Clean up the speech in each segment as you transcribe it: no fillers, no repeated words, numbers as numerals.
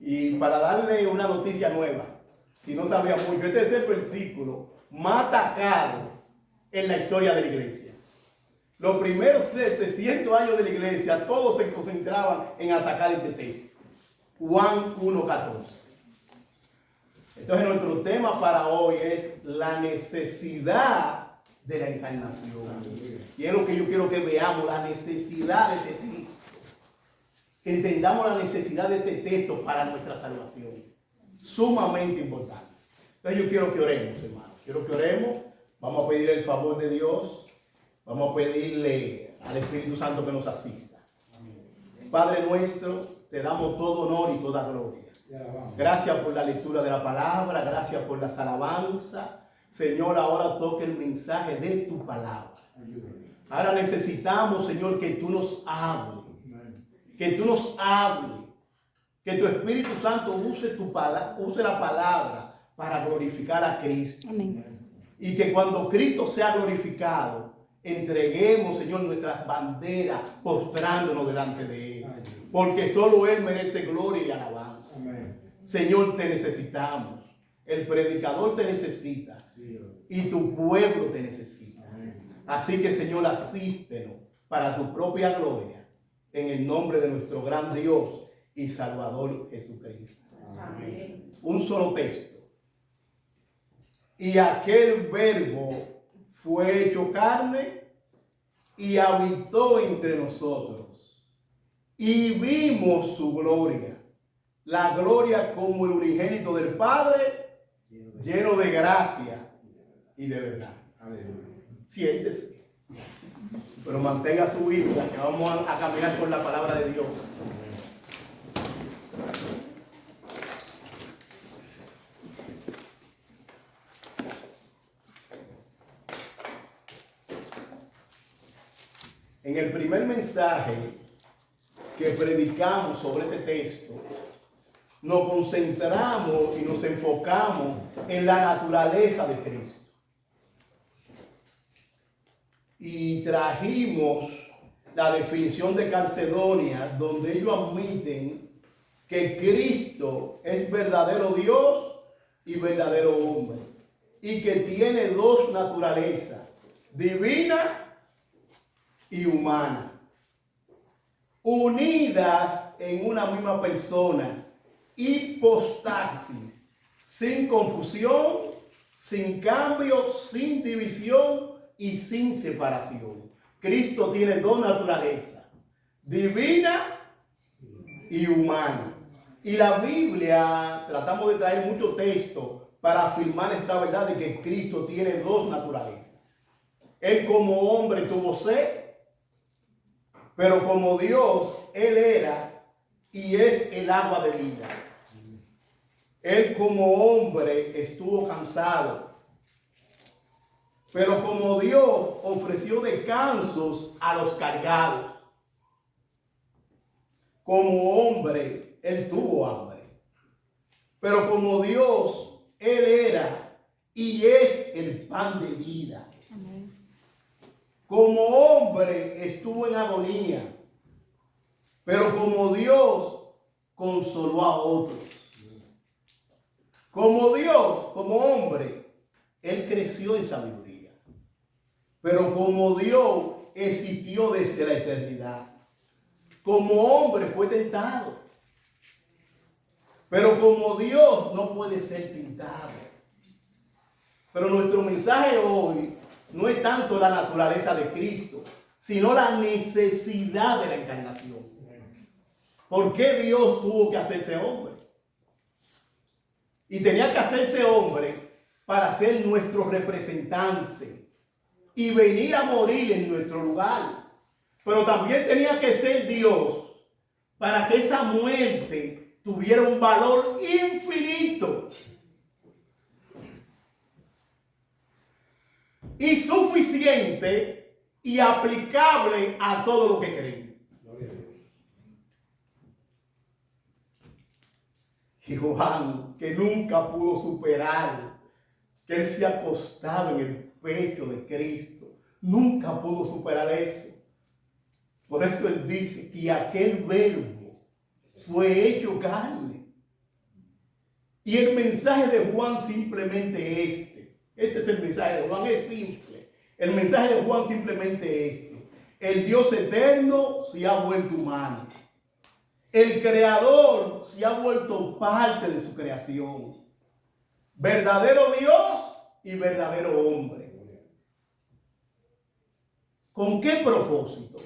Y para darle una noticia nueva, si no sabía mucho, este es el versículo más atacado en la historia de la iglesia. Los primeros 700 años de la iglesia, todos se concentraban en atacar este texto. Juan 1:14. Entonces nuestro tema para hoy es la necesidad de la encarnación. Y es lo que yo quiero que veamos, la necesidad de este texto. Que entendamos la necesidad de este texto para nuestra salvación. Sumamente importante. Entonces yo quiero que oremos, hermanos. Quiero que oremos. Vamos a pedir el favor de Dios. Vamos a pedirle al Espíritu Santo que nos asista. Padre nuestro, te damos todo honor y toda gloria. Gracias por la lectura de la palabra, gracias por las alabanzas. Señor, ahora toque el mensaje de tu palabra. Ahora necesitamos, Señor, que tú nos hables. Que tú nos hables. Que tu Espíritu Santo use la palabra para glorificar a Cristo. Amén. Y que cuando Cristo sea glorificado, entreguemos, Señor, nuestras banderas postrándonos delante de Él. Porque solo Él merece gloria y alabanza. Amén. Señor, te necesitamos. El predicador te necesita. Y tu pueblo te necesita. Así que, Señor, asístenos para tu propia gloria. En el nombre de nuestro gran Dios y Salvador Jesucristo. Amén. Un solo texto. Y aquel verbo fue hecho carne y habitó entre nosotros. Y vimos su gloria. La gloria como el unigénito del Padre, lleno de gracia y de verdad. Siéntese. Pero mantenga su Biblia, que vamos a caminar con la palabra de Dios. En el primer mensaje que predicamos sobre este texto, nos concentramos y nos enfocamos en la naturaleza de Cristo. Y trajimos la definición de Calcedonia, donde ellos admiten que Cristo es verdadero Dios y verdadero hombre, y que tiene dos naturalezas, divina y humana, unidas en una misma persona, hipostasis, sin confusión, sin cambio, sin división y sin separación. Cristo tiene dos naturalezas, divina y humana. Y la Biblia, tratamos de traer muchos textos para afirmar esta verdad de que Cristo tiene dos naturalezas. Él como hombre tuvo sed, pero como Dios, Él era y es el agua de vida. Él como hombre estuvo cansado, pero como Dios ofreció descansos a los cargados. Como hombre, Él tuvo hambre. Pero como Dios, Él era y es el pan de vida. Amén. Como hombre estuvo en agonía, pero como Dios consoló a otros. Como Dios, como hombre, Él creció en sabiduría. Pero como Dios existió desde la eternidad. Como hombre fue tentado. Pero como Dios no puede ser tentado. Pero nuestro mensaje hoy no es tanto la naturaleza de Cristo, sino la necesidad de la encarnación. ¿Por qué Dios tuvo que hacerse hombre? Y tenía que hacerse hombre para ser nuestro representante y venir a morir en nuestro lugar. Pero también tenía que ser Dios para que esa muerte tuviera un valor infinito y suficiente y aplicable a todo lo que creen. Y Juan, que nunca pudo superar que él se acostaba en el pecho de Cristo, nunca pudo superar eso. Por eso él dice que aquel verbo fue hecho carne Y el mensaje de Juan simplemente este es el mensaje de Juan, es simple. El mensaje de Juan simplemente este. El Dios eterno se ha vuelto humano. El creador se ha vuelto parte de su creación. Verdadero Dios y verdadero hombre. ¿Con qué propósito?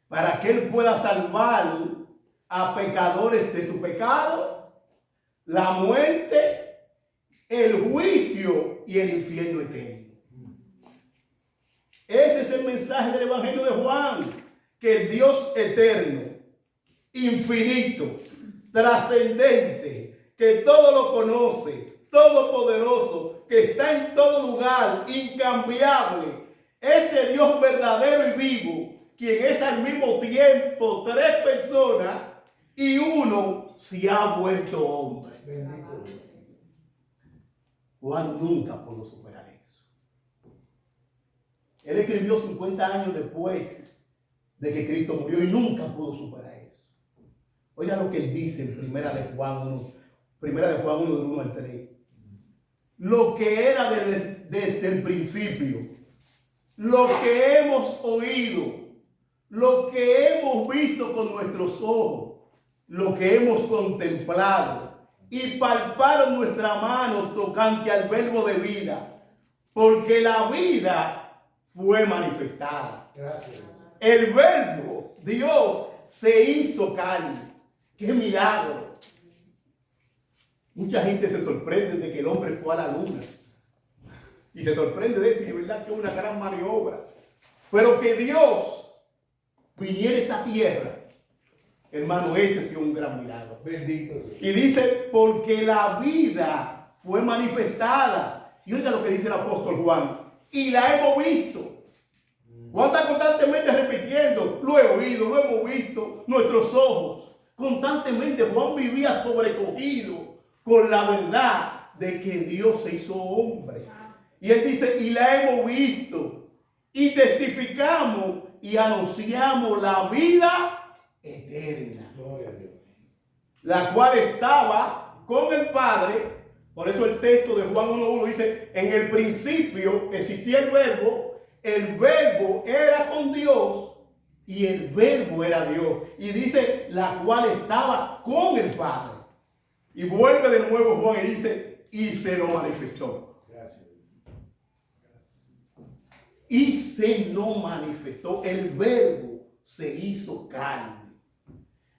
Para que Él pueda salvar a pecadores de su pecado, la muerte, el juicio y el infierno eterno. Ese es el mensaje del Evangelio de Juan, que el Dios eterno, infinito, trascendente, que todo lo conoce, todopoderoso, que está en todo lugar, incambiable, ese Dios verdadero y vivo, quien es al mismo tiempo tres personas y uno, se ha vuelto hombre. Bendito Dios. Juan nunca pudo superar eso. Él escribió 50 años después de que Cristo murió y nunca pudo superar eso. Oiga lo que él dice en Primera de Juan 1, del 1 al 3. Lo que era desde el principio, lo que hemos oído, lo que hemos visto con nuestros ojos, lo que hemos contemplado y palparon nuestra mano tocante al verbo de vida, porque la vida fue manifestada. Gracias. El verbo, Dios, se hizo carne. ¡Qué milagro! Mucha gente se sorprende de que el hombre fue a la luna. Y se sorprende de eso, y es verdad que es una gran maniobra. Pero que Dios viniera a esta tierra, hermano, ese sí es un gran milagro. Bendito Dios. Y dice, porque la vida fue manifestada. Y oiga lo que dice el apóstol Juan. Y la hemos visto. Juan está constantemente repitiendo, lo he oído, lo hemos visto, nuestros ojos. Constantemente Juan vivía sobrecogido con la verdad de que Dios se hizo hombre. Y él dice, y la hemos visto, y testificamos y anunciamos la vida eterna. Gloria a Dios. La cual estaba con el Padre. Por eso el texto de Juan 1:1 dice, en el principio existía el verbo era con Dios y el verbo era Dios. Y dice, la cual estaba con el Padre. Y vuelve de nuevo Juan y dice, y se lo manifestó. Gracias. Y se nos manifestó. El verbo se hizo carne.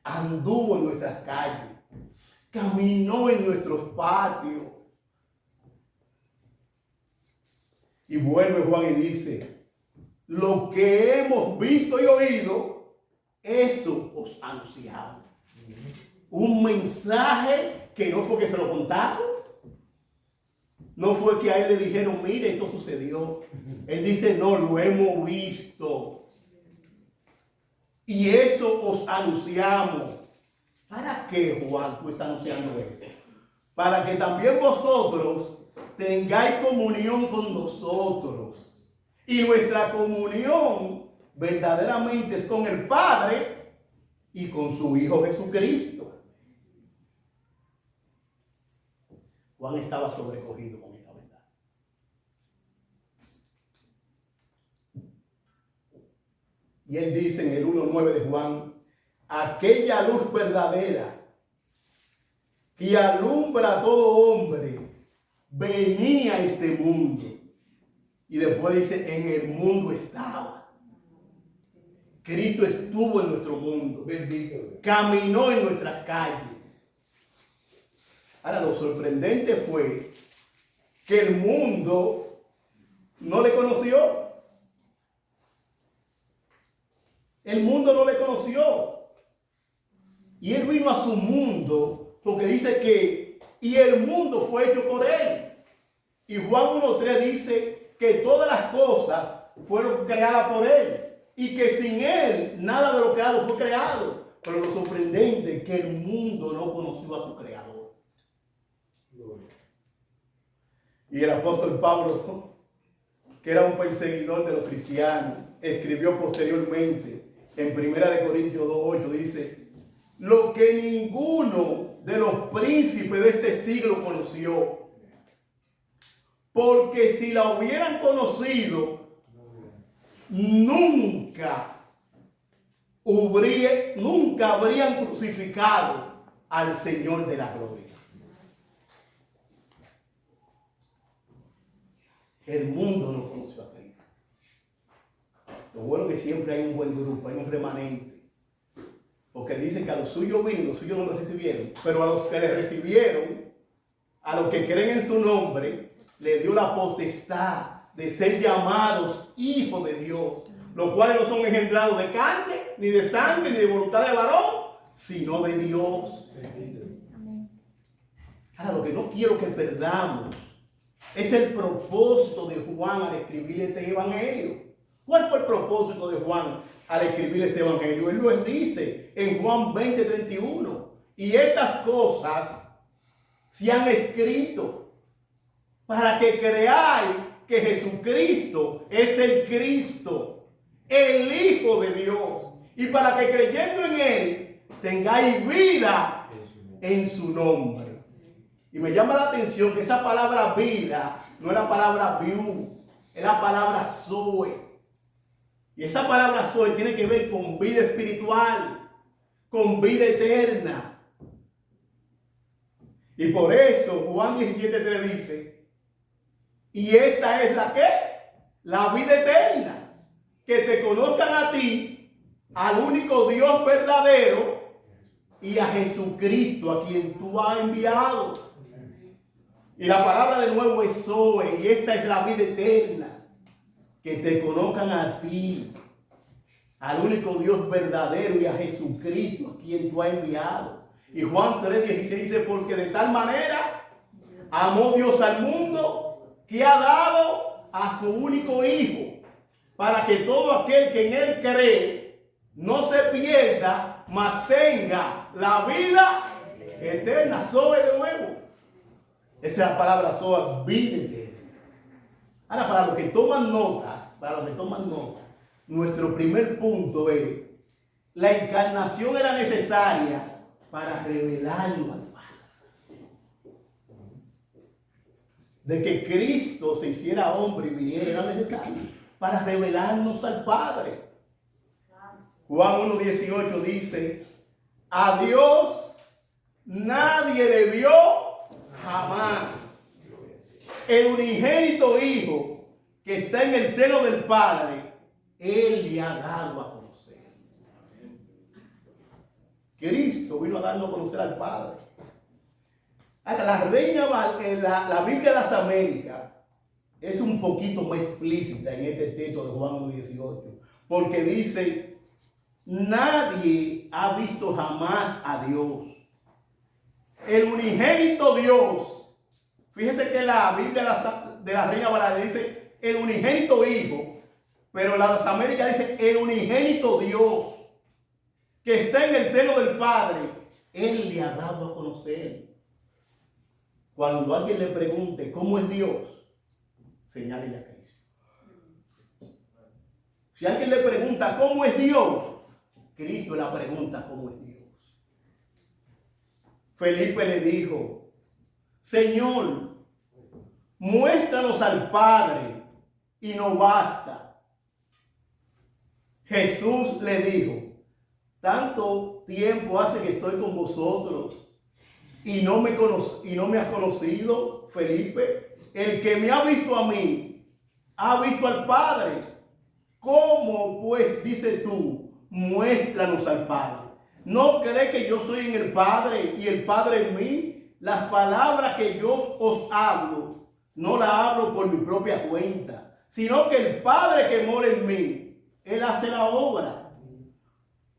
Anduvo en nuestras calles. Caminó en nuestros patios. Y vuelve Juan y dice, lo que hemos visto y oído, esto os anunciamos. Un mensaje que no fue que se lo contaron. No fue que a él le dijeron, mire, esto sucedió. Él dice, no, lo hemos visto. Y eso os anunciamos. ¿Para qué, Juan, tú estás anunciando eso? Para que también vosotros tengáis comunión con nosotros. Y nuestra comunión verdaderamente es con el Padre y con su Hijo Jesucristo. Juan estaba sobrecogido con esta verdad. Y él dice en el 1:9 de Juan, aquella luz verdadera que alumbra a todo hombre venía a este mundo. Y después dice, en el mundo estaba. Cristo estuvo en nuestro mundo. Bendito. Caminó en nuestras calles. Ahora, lo sorprendente fue que el mundo no le conoció. El mundo no le conoció. Y él vino a su mundo porque dice que, y el mundo fue hecho por él. Y Juan 1:3 dice que todas las cosas fueron creadas por él. Y que sin él nada de lo creado fue creado. Pero lo sorprendente es que el mundo no conoció a su creador. Y el apóstol Pablo, que era un perseguidor de los cristianos, escribió posteriormente en 1 Corintios 2:8, dice, lo que ninguno de los príncipes de este siglo conoció. Porque si la hubieran conocido, nunca habrían crucificado al Señor de la gloria. El mundo no conoció a Cristo. Lo bueno es que siempre hay un buen grupo, hay un remanente. Porque dicen que a los suyos vino y los suyos no lo recibieron. Pero a los que le recibieron, a los que creen en su nombre, le dio la potestad de ser llamados hijos de Dios, los cuales no son engendrados de carne, ni de sangre, ni de voluntad de varón, sino de Dios. Ahora, lo que no quiero que perdamos es el propósito de Juan al escribir este evangelio. ¿Cuál fue el propósito de Juan al escribir este evangelio? Él lo dice en Juan 20:31. Y estas cosas se han escrito para que creáis que Jesucristo es el Cristo, el Hijo de Dios, y para que creyendo en Él tengáis vida en su nombre. Y me llama la atención que esa palabra vida no es la palabra viú, es la palabra zoe. Y esa palabra zoe tiene que ver con vida espiritual, con vida eterna. Y por eso Juan 17:3 dice, y esta es la que, la vida eterna, que te conozcan a ti, al único Dios verdadero, y a Jesucristo, a quien tú has enviado. Y la palabra de nuevo es Zoe, y esta es la vida eterna, que te conozcan a ti, al único Dios verdadero, y a Jesucristo, a quien tú has enviado. Y Juan 3:16 dice, porque de tal manera amó Dios al mundo, que ha dado a su único Hijo, para que todo aquel que en Él cree no se pierda, mas tenga la vida eterna. Zoe de nuevo. Esa es la palabra Zoe, vida eterna. Ahora, para los que toman notas, nuestro primer punto es, la encarnación era necesaria para revelarnos al Padre. De que Cristo se hiciera hombre y viniera era necesario para revelarnos al Padre. Juan 1:18 dice, a Dios nadie le vio jamás. El unigénito Hijo que está en el seno del Padre, Él le ha dado a conocer. Cristo vino a darnos a conocer al Padre. Ahora, la Biblia de las Américas es un poquito más explícita en este texto de Juan 1:18, porque dice, nadie ha visto jamás a Dios. El unigénito Dios. Fíjate que la Biblia de la Reina Valera dice el unigénito Hijo, pero la de las Américas dice el unigénito Dios, que está en el seno del Padre, Él le ha dado a conocer. Cuando alguien le pregunte cómo es Dios, señálele a Cristo. Si alguien le pregunta cómo es Dios, Cristo le pregunta cómo es Dios. Felipe le dijo, Señor, muéstranos al Padre y no basta. Jesús le dijo, tanto tiempo hace que estoy con vosotros y no me has conocido, Felipe. El que me ha visto a mí, ha visto al Padre. ¿Cómo pues, dices tú, muéstranos al Padre? ¿No crees que yo soy en el Padre y el Padre en mí? Las palabras que yo os hablo, no las hablo por mi propia cuenta, sino que el Padre que mora en mí, Él hace la obra.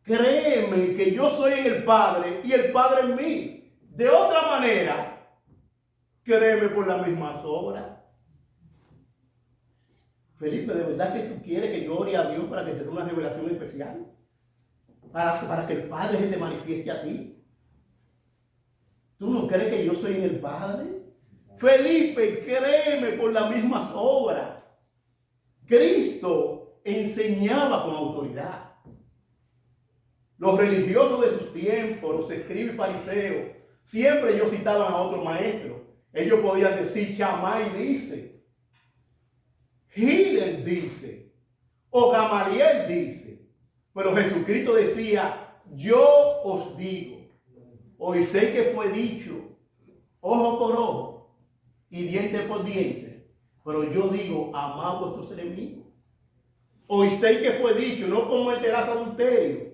Créeme que yo soy en el Padre y el Padre en mí. De otra manera, créeme por las mismas obras. Felipe, ¿de verdad que tú quieres que yo ore a Dios para que te dé una revelación especial? Para que el Padre se te manifieste a ti. ¿Tú no crees que yo soy en el Padre? Felipe, créeme por las mismas obras. Cristo enseñaba con autoridad. Los religiosos de sus tiempos, los escribas y fariseos, Siempre ellos citaban a otro maestro. Ellos podían decir, Shammai dice, Hillel dice, o Gamaliel dice. Pero Jesucristo decía, yo os digo, oísteis que fue dicho, ojo por ojo y diente por diente. Pero yo digo, amad a vuestros enemigos. Oísteis que fue dicho, no cometerás adulterio.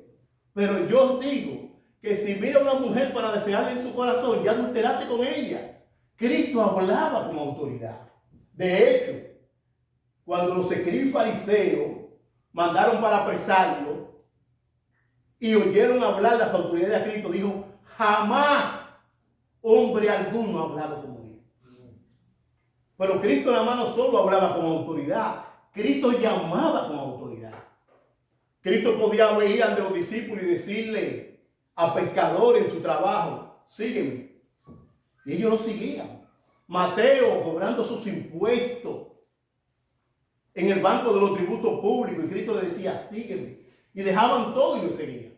Pero yo os digo que si mira a una mujer para desearla en tu corazón, ya adulteraste con ella. Cristo hablaba con autoridad. De hecho, cuando los escribas fariseos mandaron para apresarlo y oyeron hablar las autoridades de Cristo, dijo, jamás hombre alguno ha hablado como él. Pero Cristo nada más no solo hablaba con autoridad, Cristo llamaba con autoridad. Cristo podía ir ante los discípulos y decirle a pescadores en su trabajo, sígueme. Y ellos lo seguían. Mateo cobrando sus impuestos en el banco de los tributos públicos. Y Cristo le decía, sígueme. Y dejaban todo y lo seguían.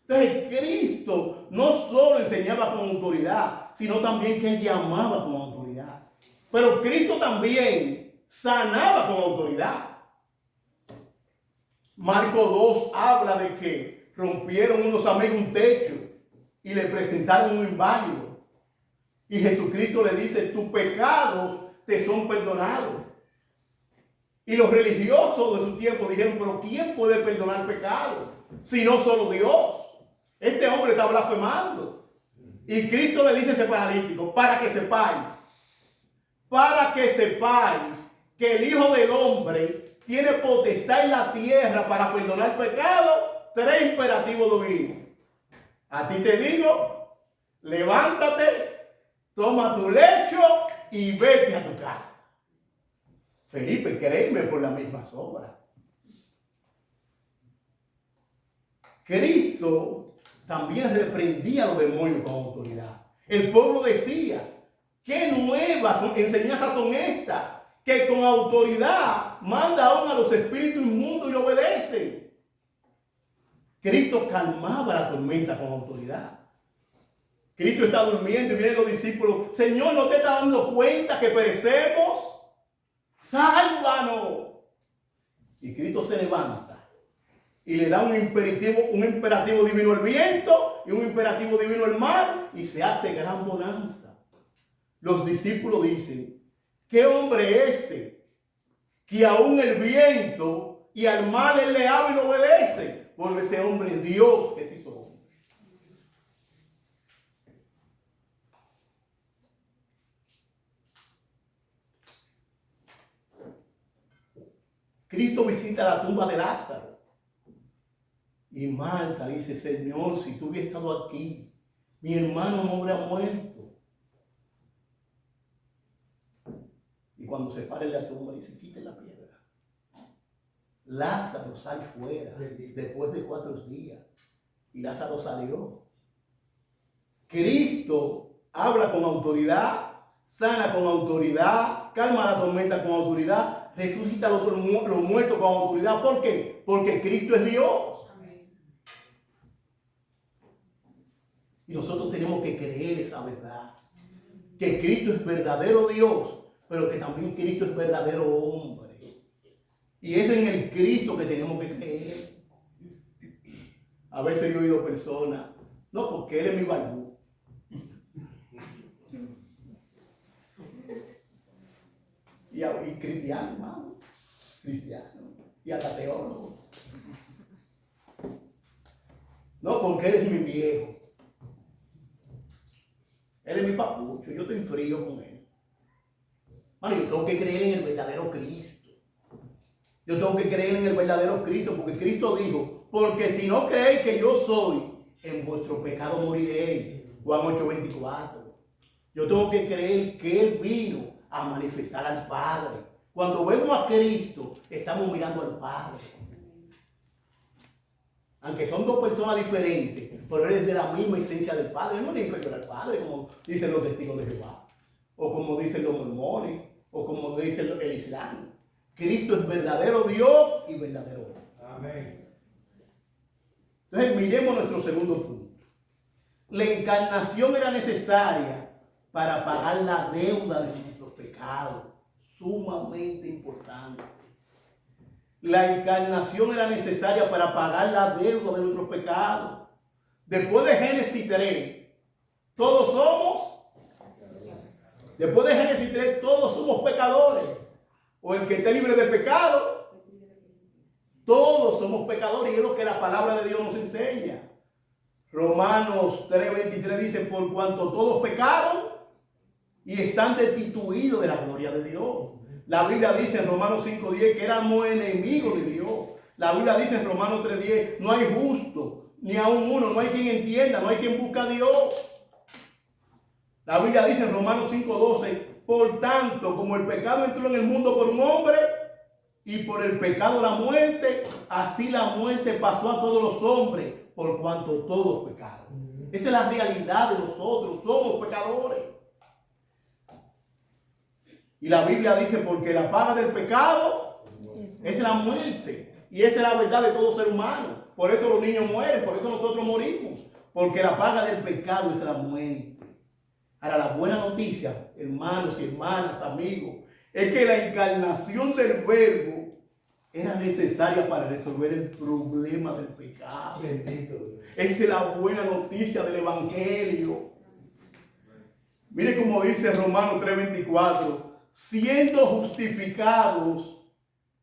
Entonces Cristo no solo enseñaba con autoridad, sino también que él llamaba con autoridad. Pero Cristo también sanaba con autoridad. Marcos 2 habla de que rompieron unos amigos un techo y le presentaron un inválido. Y Jesucristo le dice, tus pecados te son perdonados. Y los religiosos de su tiempo dijeron, pero ¿quién puede perdonar pecados? Si no solo Dios. Este hombre está blasfemando. Y Cristo le dice a ese paralítico, para que sepáis que el Hijo del Hombre tiene potestad en la tierra para perdonar pecados, 3 imperativos divinos. A ti te digo, levántate, toma tu lecho y vete a tu casa. Felipe, créeme por las mismas obras. Cristo también reprendía a los demonios con autoridad. El pueblo decía, ¿qué nuevas enseñanzas son estas? Que con autoridad manda aún a los espíritus inmundos y lo obedecen. Cristo calmaba la tormenta con autoridad. Cristo está durmiendo y vienen los discípulos, Señor, ¿no te estás dando cuenta que perecemos? ¡Sálvanos! Y Cristo se levanta y le da un imperativo divino al viento y un imperativo divino al mar y se hace gran bonanza. Los discípulos dicen, ¿qué hombre es este? Que aún el viento y al mar él le habla y lo obedece. Por ese hombre es Dios que se hizo hombre. Cristo visita la tumba de Lázaro. Y Marta dice, Señor, si tú hubieras estado aquí, mi hermano no habría muerto. Y cuando se para en la tumba, dice, quiten la piedra. Lázaro sal fuera después de 4 días. Y Lázaro salió. Cristo habla con autoridad, sana con autoridad, calma la tormenta con autoridad, resucita a los muertos con autoridad. ¿Por qué? Porque Cristo es Dios. Y nosotros tenemos que creer esa verdad. Que Cristo es verdadero Dios, pero que también Cristo es verdadero hombre. Y es en el Cristo que tenemos que creer. A veces yo he oído personas, no, porque Él es mi barbú. Y cristiano, hermano. Cristiano. Y hasta teólogo. No, porque Él es mi viejo. Él es mi papucho, yo estoy frío con Él. Bueno, yo tengo que creer en el verdadero Cristo. Yo tengo que creer en el verdadero Cristo, porque Cristo dijo, porque si no creéis que yo soy, en vuestro pecado moriréis. Juan 8:24. Yo tengo que creer que Él vino a manifestar al Padre. Cuando vemos a Cristo, estamos mirando al Padre. Aunque son 2 personas diferentes, pero Él es de la misma esencia del Padre. Él no es inferior al Padre, como dicen los testigos de Jehová, o como dicen los mormones, o como dice el Islam. Cristo es verdadero Dios y verdadero hombre. Amén. Entonces miremos nuestro segundo punto. La encarnación era necesaria para pagar la deuda de nuestros pecados. Sumamente importante. La encarnación era necesaria para pagar la deuda de nuestros pecados. Después de Génesis 3, todos somos pecadores. O el que esté libre de pecado, todos somos pecadores. Y es lo que la palabra de Dios nos enseña. Romanos 3:23 dice, por cuanto todos pecaron y están destituidos de la gloria de Dios. La Biblia dice en Romanos 5:10 que éramos enemigos de Dios. La Biblia dice en Romanos 3:10, no hay justo, ni aun uno, no hay quien entienda, no hay quien busque a Dios. La Biblia dice en Romanos 5:12, por tanto, como el pecado entró en el mundo por un hombre, y por el pecado la muerte, así la muerte pasó a todos los hombres, por cuanto todos pecaron. Esa es la realidad de nosotros, somos pecadores. Y la Biblia dice, porque la paga del pecado es la muerte. Y esa es la verdad de todo ser humano. Por eso los niños mueren, por eso nosotros morimos. Porque la paga del pecado es la muerte. Ahora, la buena noticia, hermanos y hermanas, amigos, es que la encarnación del Verbo era necesaria para resolver el problema del pecado. Bendito. Esa es la buena noticia del Evangelio. Mire cómo dice Romanos 3:24. Siendo justificados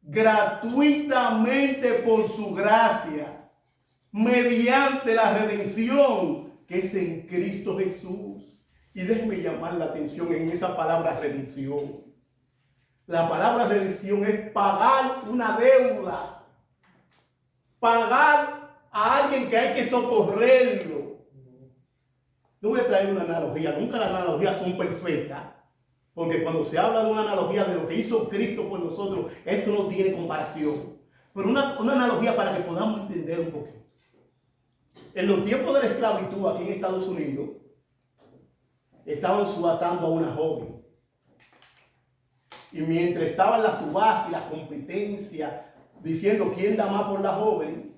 gratuitamente por su gracia, mediante la redención que es en Cristo Jesús. Y déjeme llamar la atención en esa palabra redención. La palabra redención es pagar una deuda, pagar a alguien que hay que socorrerlo. Yo voy a traer una analogía, nunca las analogías son perfectas, porque cuando se habla de una analogía de lo que hizo Cristo por nosotros, eso no tiene comparación. Pero una analogía para que podamos entender un poquito. En los tiempos de la esclavitud aquí en Estados Unidos, estaban subastando a una joven. Y mientras estaban la subasta y la competencia, diciendo quién da más por la joven,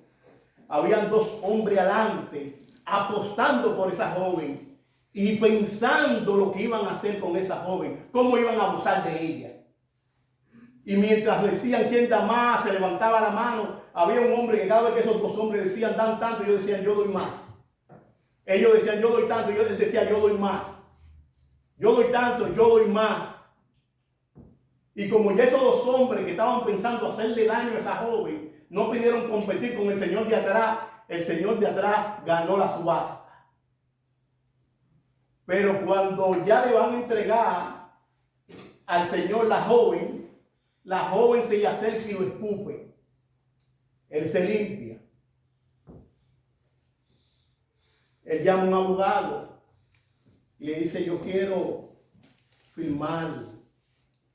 habían dos hombres adelante, apostando por esa joven y pensando lo que iban a hacer con esa joven, cómo iban a abusar de ella. Y mientras decían quién da más, se levantaba la mano, había un hombre que cada vez que esos dos hombres decían dan tanto, ellos decían yo doy más. Ellos decían yo doy tanto, y él decía yo doy más. Yo doy tanto, yo doy más. Y como ya esos dos hombres que estaban pensando hacerle daño a esa joven, no pidieron competir con el señor de atrás, el señor de atrás ganó la subasta. Pero cuando ya le van a entregar al señor la joven se le acerca y lo escupe. Él se limpia. Él llama a un abogado y le dice, yo quiero firmar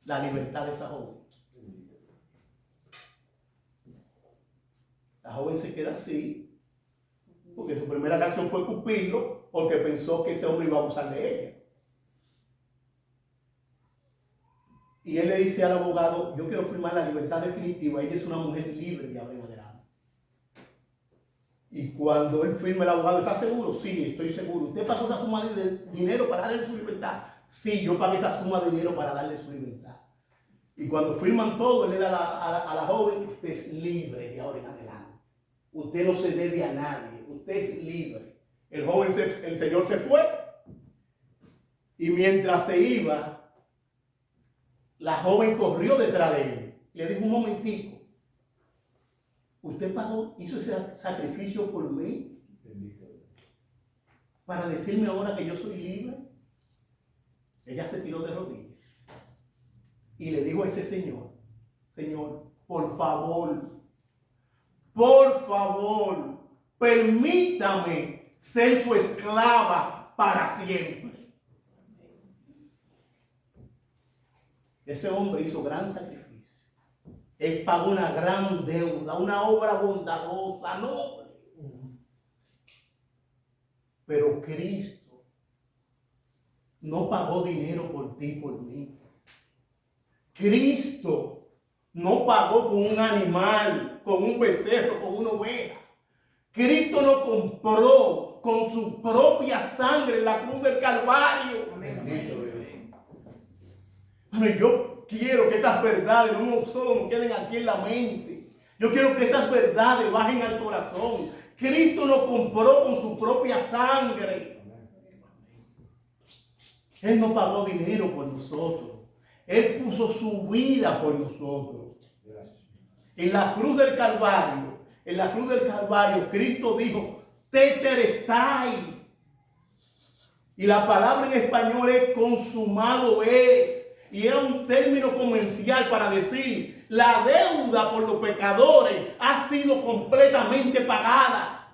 la libertad de esa joven. La joven se queda así, porque su primera reacción fue escupirlo, porque pensó que ese hombre iba a abusar de ella. Y él le dice al abogado, yo quiero firmar la libertad definitiva, ella es una mujer libre de ahora en adelante. Y cuando él firma, el abogado, ¿está seguro? Sí, estoy seguro. ¿Usted pagó esa suma de dinero para darle su libertad? Sí, yo pagué esa suma de dinero para darle su libertad. Y cuando firman todo, él le da a la joven, usted es libre de ahora en adelante. Usted no se debe a nadie, usted es libre. El señor se fue. Y mientras se iba, la joven corrió detrás de él. Le dijo un momentico, ¿usted pagó, hizo ese sacrificio por mí? Para decirme ahora que yo soy libre. Ella se tiró de rodillas y le dijo a ese señor, Señor, por favor, permítame ser su esclava para siempre. Ese hombre hizo gran sacrificio. Él pagó una gran deuda, una obra bondadosa, noble. Pero Cristo no pagó dinero por ti y por mí. Cristo no pagó con un animal, con un becerro, con una oveja. Cristo no compró con su propia sangre en la cruz del Calvario. Bueno, yo quiero que estas verdades no solo nos queden aquí en la mente. Yo quiero que estas verdades bajen al corazón. Cristo nos compró con su propia sangre. Él no pagó dinero por nosotros. Él puso su vida por nosotros. En la cruz del Calvario, Cristo dijo, tetelestai. Y la palabra en español es consumado es. Y era un término comercial para decir, la deuda por los pecadores ha sido completamente pagada.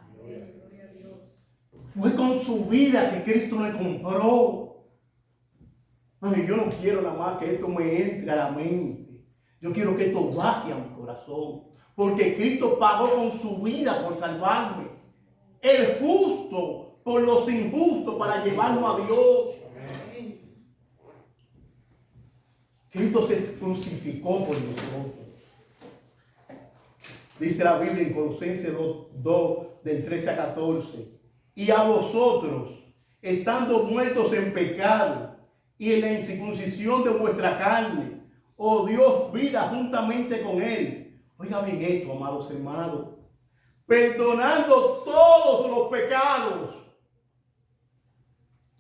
Fue con su vida que Cristo me compró. Mami, yo no quiero nada más que esto me entre a la mente. Yo quiero que esto baje a mi corazón. Porque Cristo pagó con su vida por salvarme. El justo por los injustos para llevarnos a Dios. Cristo se crucificó por nosotros. Dice la Biblia en Colosenses 2, del 13 a 14. Y a vosotros, estando muertos en pecado y en la incircuncisión de vuestra carne, oh Dios, vida juntamente con él. Oiga bien esto, amados hermanos. Perdonando todos los pecados.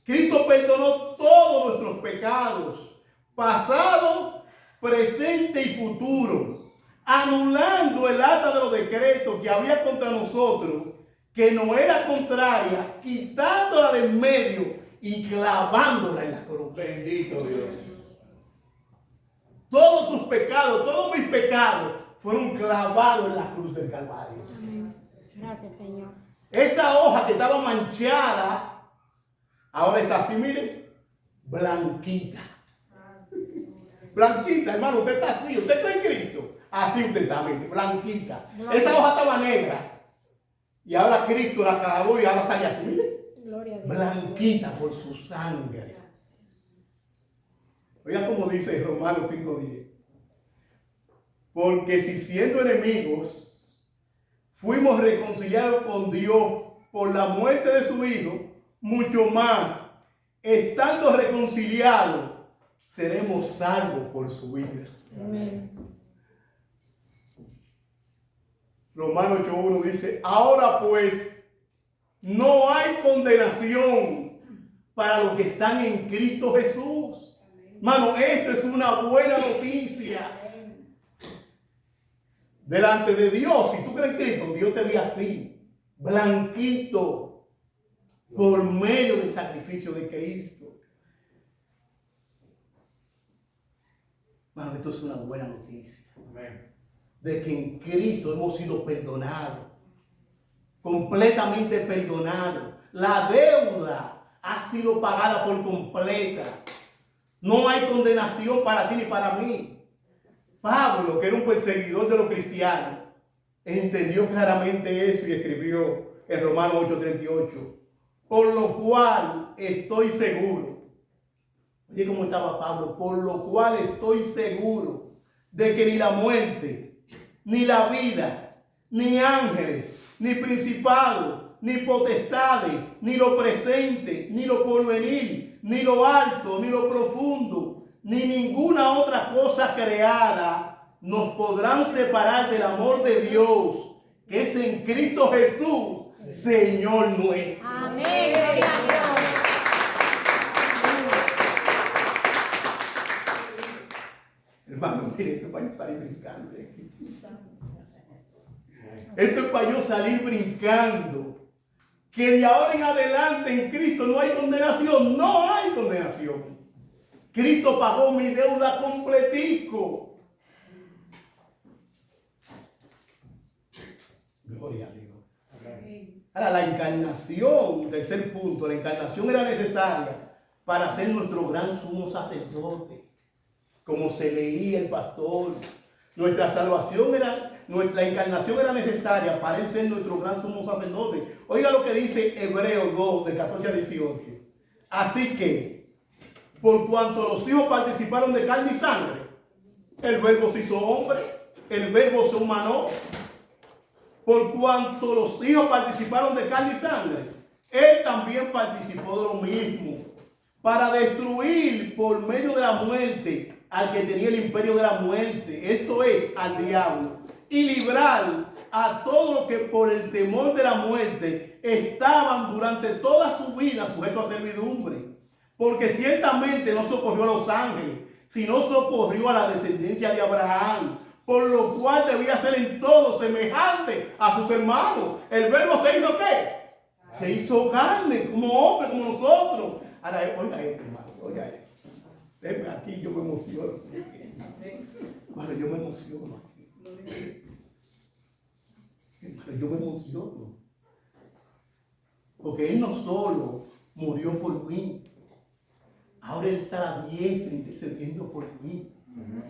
Cristo perdonó todos nuestros pecados. Pasado, presente y futuro. Anulando el acta de los decretos que había contra nosotros, que no era contraria, quitándola de en medio y clavándola en la cruz. Bendito Dios. Todos tus pecados, todos mis pecados fueron clavados en la cruz del Calvario. Amén. Gracias, Señor. Esa hoja que estaba manchada, ahora está así, mire, blanquita. Blanquita, hermano, usted está así, usted cree en Cristo. Así usted está, mire, blanquita. Esa hoja estaba negra. Y ahora Cristo la clavó y ahora sale así, mire. Gloria a Dios. Blanquita por su sangre. Oiga como dice Romanos 5:10. Porque si siendo enemigos fuimos reconciliados con Dios por la muerte de su Hijo, mucho más, estando reconciliados, seremos salvos por su vida. Amén. Romanos 8:1 dice, ahora pues, no hay condenación para los que están en Cristo Jesús. Hermano, esto es una buena noticia. Delante de Dios, si tú crees en Cristo, Dios te ve así, blanquito, por medio del sacrificio de Cristo. Hermano, esto es una buena noticia. Amén. De que en Cristo hemos sido perdonados, completamente perdonados. La deuda ha sido pagada por completa. No hay condenación para ti ni para mí. Pablo, que era un perseguidor de los cristianos, entendió claramente eso y escribió en Romanos 8:38. Por lo cual estoy seguro. Oye, ¿cómo estaba Pablo? Por lo cual estoy seguro de que ni la muerte, ni la vida, ni ángeles, ni principados, ni potestades, ni lo presente, ni lo porvenir, ni lo alto, ni lo profundo, ni ninguna otra cosa creada nos podrán separar del amor de Dios, que es en Cristo Jesús, Señor nuestro. Amén. Gloria a Dios. Hermano, mire, esto es para yo salir brincando. Esto es para yo salir brincando. Que de ahora en adelante en Cristo no hay condenación. No hay condenación. Cristo pagó mi deuda completico. Gloria a Dios. Ahora, la encarnación, tercer punto, la encarnación era necesaria para ser nuestro gran sumo sacerdote. Como se leía el pastor, nuestra salvación la encarnación era necesaria para él ser nuestro gran sumo sacerdote. Oiga lo que dice Hebreos 2, del 14 al 18. Así que, por cuanto los hijos participaron de carne y sangre, el verbo se hizo hombre, el verbo se humanó. Por cuanto los hijos participaron de carne y sangre, Él también participó de lo mismo, para destruir por medio de la muerte al que tenía el imperio de la muerte, esto es, al diablo, y librar a todos los que por el temor de la muerte estaban durante toda su vida sujetos a servidumbre. Porque ciertamente no socorrió a los ángeles, sino socorrió a la descendencia de Abraham, por lo cual debía ser en todo semejante a sus hermanos. El verbo se hizo ¿qué? Se hizo carne, como hombre, como nosotros. Ahora, oiga esto, hermano, oiga esto. Venga, aquí yo me emociono. Bueno, yo me emociono aquí. Yo me emociono. Porque Él no solo murió por mí, ahora Él está a la diestra intercediendo por mí.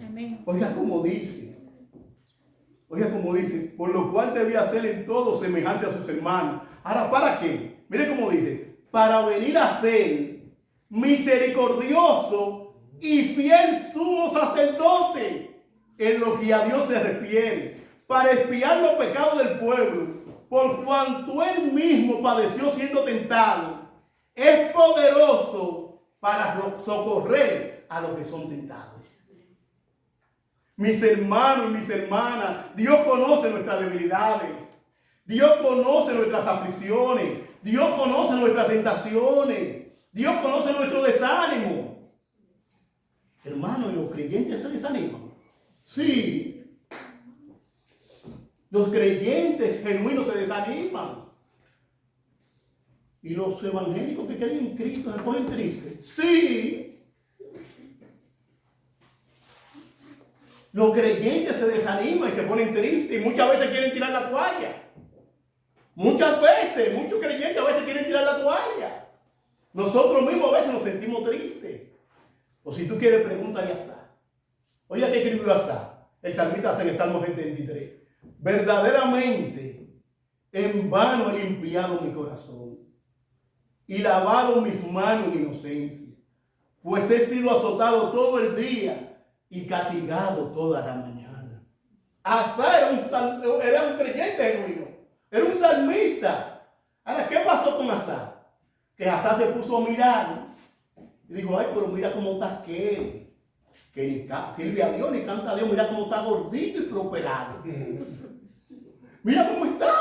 Amén. Oiga como dice, por lo cual debía ser en todo semejante a sus hermanos. Ahora, ¿para qué? Mire cómo dice, para venir a ser misericordioso y fiel sumo sacerdote en lo que a Dios se refiere, para expiar los pecados del pueblo, por cuanto Él mismo padeció siendo tentado, es poderoso para socorrer a los que son tentados. Mis hermanos y mis hermanas, Dios conoce nuestras debilidades. Dios conoce nuestras aflicciones. Dios conoce nuestras tentaciones. Dios conoce nuestro desánimo. Hermanos, ¿y los creyentes se desaniman? Sí. Los creyentes genuinos se desaniman. ¿Y los evangélicos que creen en Cristo se ponen tristes? Sí. Los creyentes se desaniman y se ponen tristes y muchas veces quieren tirar la toalla. Muchas veces, muchos creyentes a veces quieren tirar la toalla. Nosotros mismos a veces nos sentimos tristes. O si tú quieres, pregúntale a Asaf. Oye, ¿qué escribió Asaf? El salmista en el Salmo 23. Verdaderamente, en vano he limpiado mi corazón y lavado mis manos en inocencia, pues he sido azotado todo el día y castigado toda la mañana. Asaf era un creyente genuino, era un salmista. Ahora, ¿qué pasó con Asaf? Que Asaf se puso a mirar y dijo, ay, pero mira cómo está aquel, que ni sirve a Dios ni canta a Dios, mira cómo está gordito y prosperado. Mira cómo está,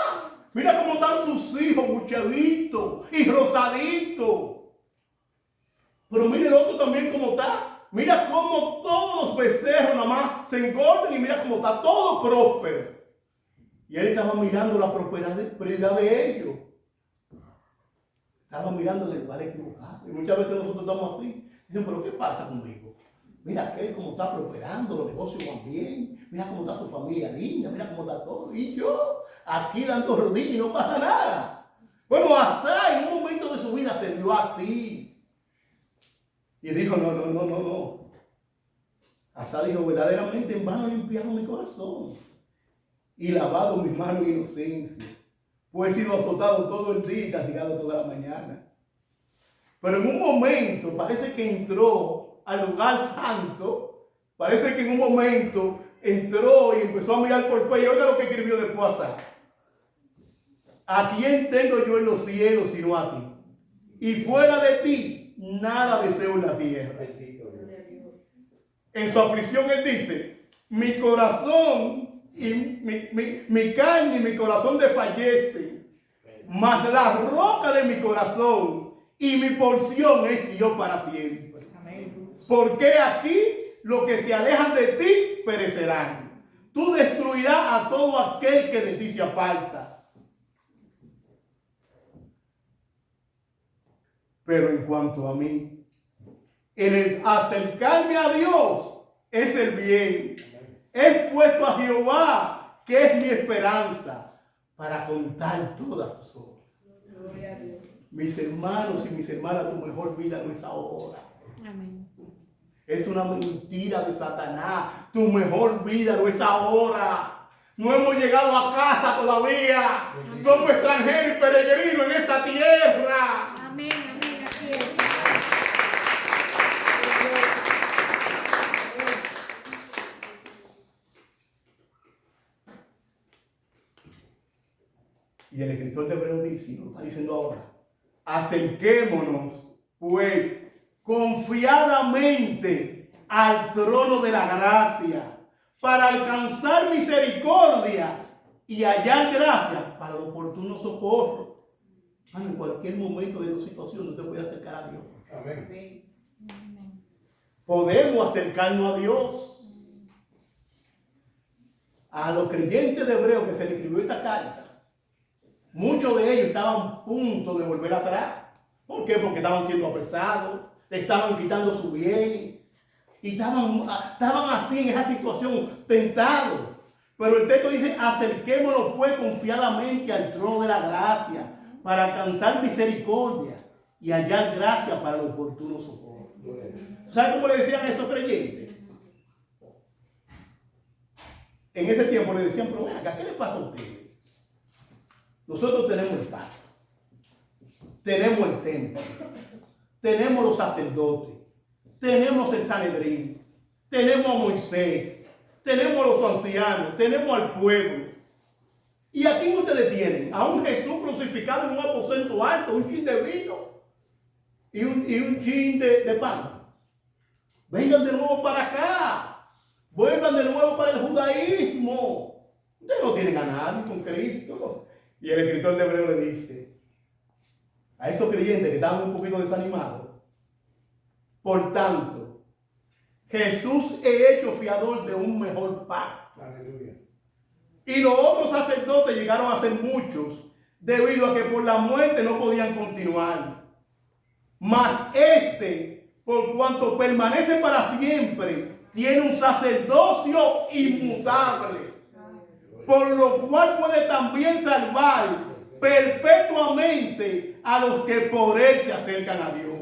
mira cómo están sus hijos, buchaditos y rosaditos. Pero mire el otro también cómo está. Mira cómo todos los becerros nada más se engordan y mira cómo está todo próspero. Y él estaba mirando la prosperidad de ellos. Estaba mirando el lugar equivocado. Y muchas veces nosotros estamos así. Dicen, pero ¿qué pasa conmigo? Mira aquel cómo está prosperando, los negocios van bien. Mira cómo está su familia linda, mira cómo está todo. Y yo aquí dando rodillas y no pasa nada. Bueno, Asaf en un momento de su vida se vio así. Y dijo, no. Asaf dijo, verdaderamente en vano he limpiado mi corazón y lavado mis manos en inocencia, pues he sido azotado todo el día y castigado toda la mañana. Pero en un momento parece que entró al lugar santo, parece que en un momento entró y empezó a mirar por fe. Y oiga lo que escribió después Asaf. ¿A quién tengo yo en los cielos sino a ti? Y fuera de ti nada deseo en la tierra. En su aflicción él dice, mi corazón y mi carne y mi corazón desfallecen, mas la roca de mi corazón y mi porción es Dios para siempre. Porque aquí los que se alejan de ti perecerán. Tú destruirás a todo aquel que de ti se aparta. Pero en cuanto a mí, en el acercarme a Dios es el bien. He puesto a Jehová, que es mi esperanza, para contar todas sus obras. Gloria a Dios. Mis hermanos y mis hermanas, tu mejor vida no es ahora. Amén. Es una mentira de Satanás. Tu mejor vida no es ahora. No hemos llegado a casa todavía. Amén. Somos extranjeros y peregrinos en esta tierra. Amén, amén, así es. Y el escritor de Hebreos dice, lo está diciendo ahora, acerquémonos, pues, confiadamente al trono de la gracia, para alcanzar misericordia y hallar gracia para el oportuno socorro. En cualquier momento de tu situación, tú te puedes acercar a Dios. Amén. Podemos acercarnos a Dios. A los creyentes de Hebreos que se le escribió esta carta, muchos de ellos estaban a punto de volver atrás. ¿Por qué? Porque estaban siendo apresados, le estaban quitando sus bienes y estaban así en esa situación, tentados. Pero el texto dice: acerquémonos pues confiadamente al trono de la gracia para alcanzar misericordia y hallar gracia para el oportuno socorro. ¿Sabes cómo le decían a esos creyentes? En ese tiempo le decían: pero venga, ¿qué le pasa a ustedes? Nosotros tenemos el pacto, tenemos el templo, tenemos los sacerdotes, tenemos el Sanedrín, tenemos a Moisés, tenemos a los ancianos, tenemos al pueblo. ¿Y a quién ustedes tienen? A un Jesús crucificado en un aposento alto, un chin de vino y un chin de pan. Vengan de nuevo para acá. Vuelvan de nuevo para el judaísmo. Ustedes no tienen a nadie con Cristo. Y el escritor de Hebreo le dice a esos creyentes que estaban un poquito desanimados: por tanto, Jesús es hecho fiador de un mejor pacto. Aleluya. Y los otros sacerdotes llegaron a ser muchos, debido a que por la muerte no podían continuar. Mas por cuanto permanece para siempre, tiene un sacerdocio inmutable, por lo cual puede también salvar perpetuamente a los que por él se acercan a Dios,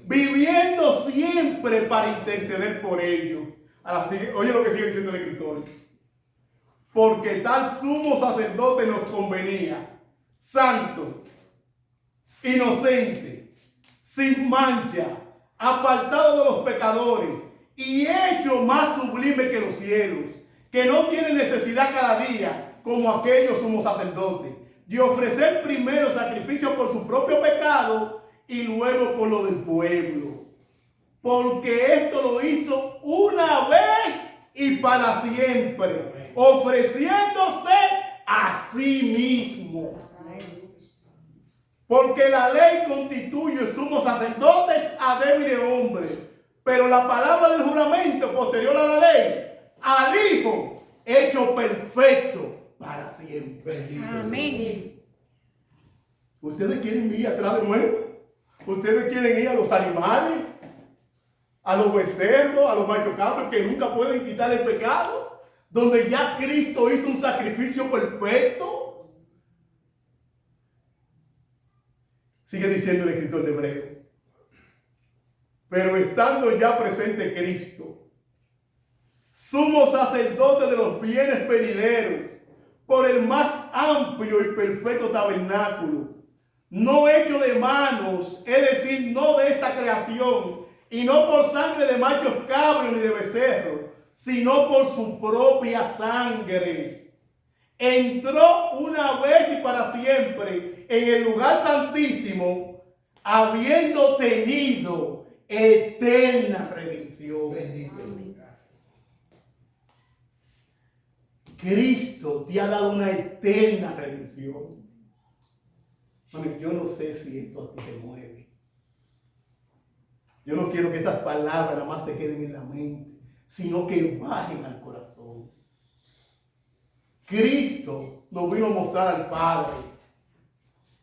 viviendo siempre para interceder por ellos. Ahora, oye lo que sigue diciendo el escritor: porque tal sumo sacerdote nos convenía, santo, inocente, sin mancha, apartado de los pecadores y hecho más sublime que los cielos, que no tiene necesidad cada día, como aquellos sumos sacerdotes, de ofrecer primero sacrificio por su propio pecado y luego por lo del pueblo. Porque esto lo hizo una vez y para siempre, ofreciéndose a sí mismo. Porque la ley constituye sumos sacerdotes a débiles hombres, pero la palabra del juramento posterior a la ley, al Hijo, hecho perfecto para siempre. Amén. ¿Ustedes quieren ir atrás de nuevo? ¿Ustedes quieren ir a los animales? ¿A los becerros? ¿A los machos cabros que nunca pueden quitar el pecado? Donde ya Cristo hizo un sacrificio perfecto. Sigue diciendo el escritor de Hebreo: pero estando ya presente Cristo, sumo sacerdote de los bienes venideros, por el más amplio y perfecto tabernáculo, no hecho de manos, es decir, no de esta creación, y no por sangre de machos cabros ni de becerros, sino por su propia sangre, entró una vez y para siempre en el lugar santísimo, habiendo tenido eterna redención. Bendito. Cristo te ha dado una eterna redención. Yo no sé si esto a ti te mueve. Yo no quiero que estas palabras nada más se queden en la mente, sino que bajen al corazón. Cristo nos vino a mostrar al Padre.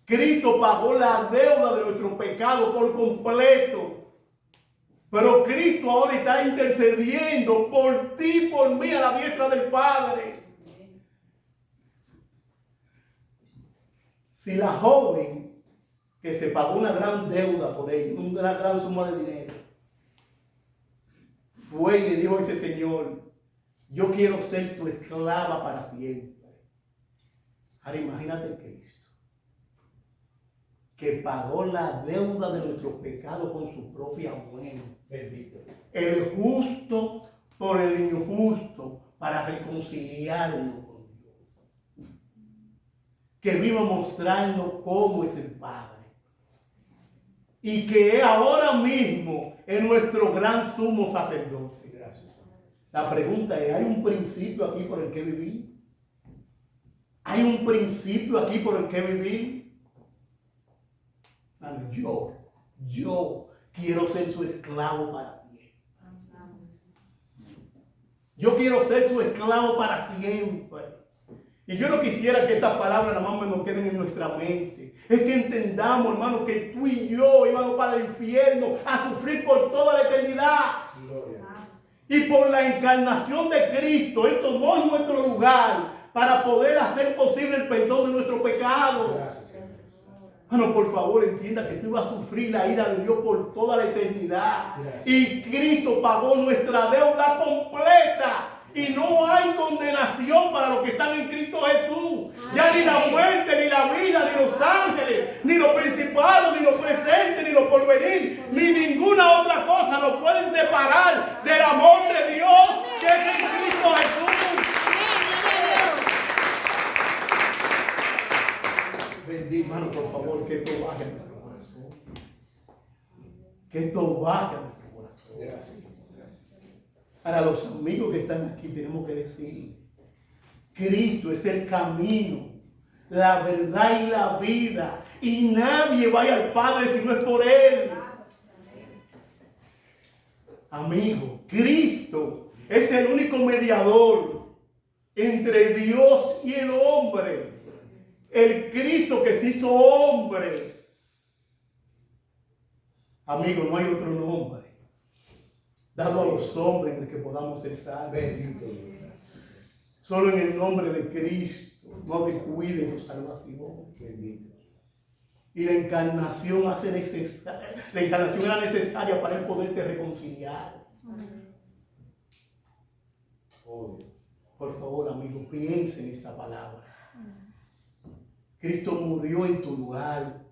Cristo pagó la deuda de nuestro pecado por completo. Pero Cristo ahora está intercediendo por ti, por mí, a la diestra del Padre. Si la joven que se pagó una gran deuda por ella, una gran suma de dinero, fue y le dijo a ese señor: yo quiero ser tu esclava para siempre. Ahora imagínate Cristo, que pagó la deuda de nuestros pecados con su propia muerte. Bendito. El justo por el injusto, para reconciliarnos con Dios. Que vino a mostrarnos cómo es el Padre. y que ahora mismo es nuestro gran sumo sacerdote. La pregunta es, ¿hay un principio aquí por el que vivir? ¿Hay un principio aquí por el que vivir? Bueno, yo quiero ser su esclavo para siempre. Yo quiero ser su esclavo para siempre. Y yo no quisiera que estas palabras nada más nos queden en nuestra mente. Es que entendamos, hermano, que tú y yo íbamos para el infierno a sufrir por toda la eternidad. Y por la encarnación de Cristo, Él tomó nuestro lugar para poder hacer posible el perdón de nuestro pecado. Hermano, por favor, entienda que tú ibas a sufrir la ira de Dios por toda la eternidad. Y Cristo pagó nuestra deuda completa. Y no hay condenación para los que están en Cristo Jesús. Ya ni la muerte, ni la vida, ni los ángeles, ni los principados, ni los presentes, ni los porvenir, ni ninguna otra cosa nos pueden separar del amor de Dios que es en Cristo Jesús. Bendito, hermano, por favor, que esto baje a nuestro corazón. Que esto baje a nuestro corazón. Gracias. Para los amigos que están aquí tenemos que decir, Cristo es el camino, la verdad y la vida. Y nadie vaya al Padre si no es por Él. Amigo, Cristo es el único mediador entre Dios y el hombre. El Cristo que se hizo hombre. Amigo, no hay otro nombre dado a los hombres en el que podamos ser salvos. Solo en el nombre de Cristo no descuide tu salvación. Y la encarnación era necesaria para él poderte reconciliar. Por favor, amigo, piensa en esta palabra. Cristo murió en tu lugar.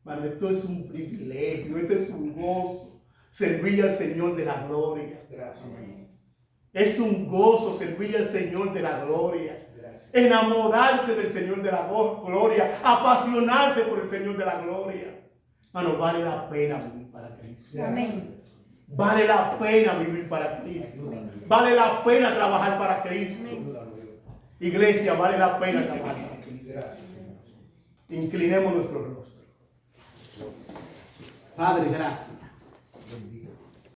Bueno, esto es un privilegio, esto es un gozo. Servir al Señor de la gloria. Gracias. Es un gozo servir al Señor de la gloria. Gracias. Enamorarse del Señor de la gloria. Apasionarse por el Señor de la gloria. Hermano, vale la pena vivir para Cristo. Amén. Vale la pena vivir para Cristo. Vale la pena trabajar para Cristo. Amén. Iglesia, vale la pena trabajar para Cristo. Inclinemos nuestro rostro. Padre, gracias.